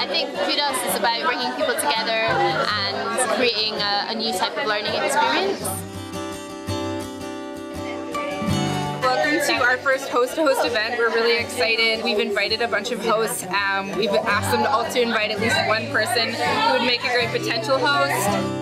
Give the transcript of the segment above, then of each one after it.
I think Kudoz is about bringing people together and creating a new type of learning experience. Welcome to our first host-to-host event. We're really excited. We've invited a bunch of hosts. We've asked them all to invite at least one person who would make a great potential host.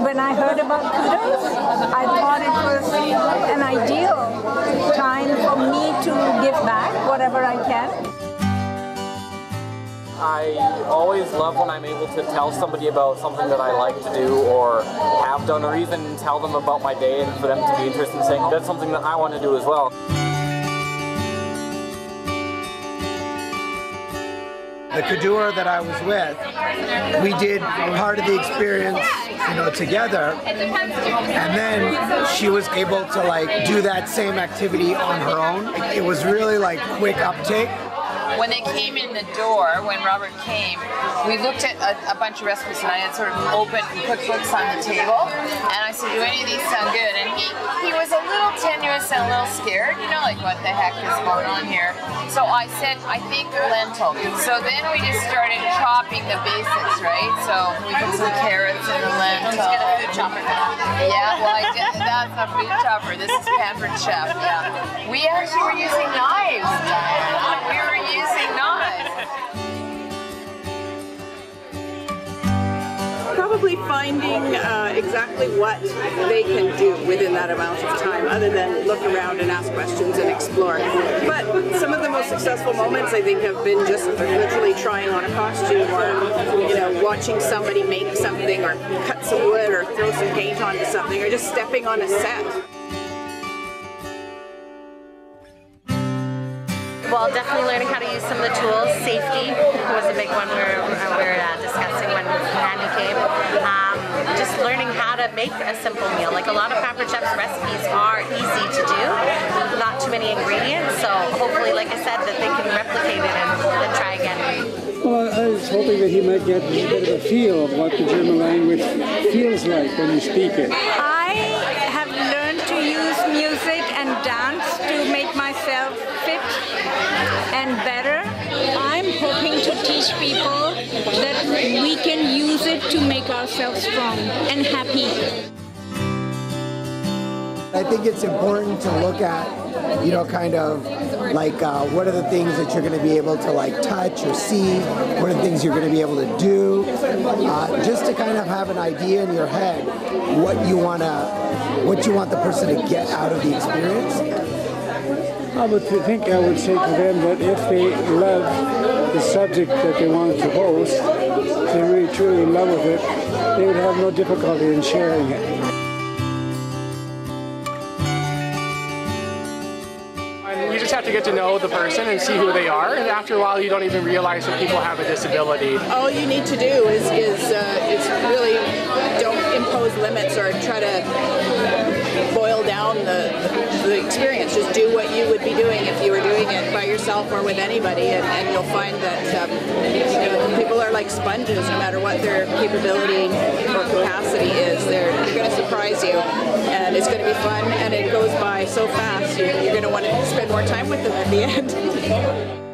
When I heard about Kudoz, I thought it was an ideal time for me to give back whatever I can. I always love when I'm able to tell somebody about something that I like to do or have done, or even tell them about my day and for them to be interested in saying, that's something that I want to do as well. The Kudoz that I was with, we did part of the experience, together, and then she was able to do that same activity on her own. It was really quick uptake. When they came in the door, when Robert came, we looked at a bunch of recipes, and I had sort of opened and put books on the table, and I said, do any of these sound good? And he was a little tenuous and a little scared, what the heck is going on here? So I said, I think lentil. So then we just started chopping the basics, right? So we put some carrots in the lentil. Let's get a food chopper. Yeah, well, that's not food chopper. This is pampered chef, yeah. We actually were using knives, Diana. We were using knives. Probably finding exactly what they can do within that amount of time, other than look around and ask questions and explore. But some of the most successful moments, I think, have been just literally trying on a costume, or watching somebody make something, or cut some wood, or throw some paint onto something, or just stepping on a set. Well, definitely learning how to use some of the tools. Safety was a big one we were discussing when Randy came. Just learning how to make a simple meal. A lot of Pampered Chef's recipes are easy to do, not too many ingredients, so hopefully, like I said, that they can replicate it and try again. Well, I was hoping that he might get a bit of a feel of what the German language feels like when you speak it. I have learned to use music and dance to make myself fit and better. I'm hoping to teach people that we can use it to make ourselves strong and happy. I think it's important to look at, what are the things that you're going to be able to touch or see, what are the things you're going to be able to do, just to kind of have an idea in your head what you want the person to get out of the experience. I would say to them that if they love the subject that they wanted to host, if they're really truly in love with it, they would have no difficulty in sharing it. You just have to get to know the person and see who they are, and after a while you don't even realize that people have a disability. All you need to do is really don't impose limits or try to boil down the experience. Just do what you would be doing if you were doing it by yourself or with anybody, and you'll find that people are like sponges. No matter what their capability or capacity is, they're going to surprise you, and it's going to be fun, and it goes by so fast. You're going to want to spend more time with them at the end.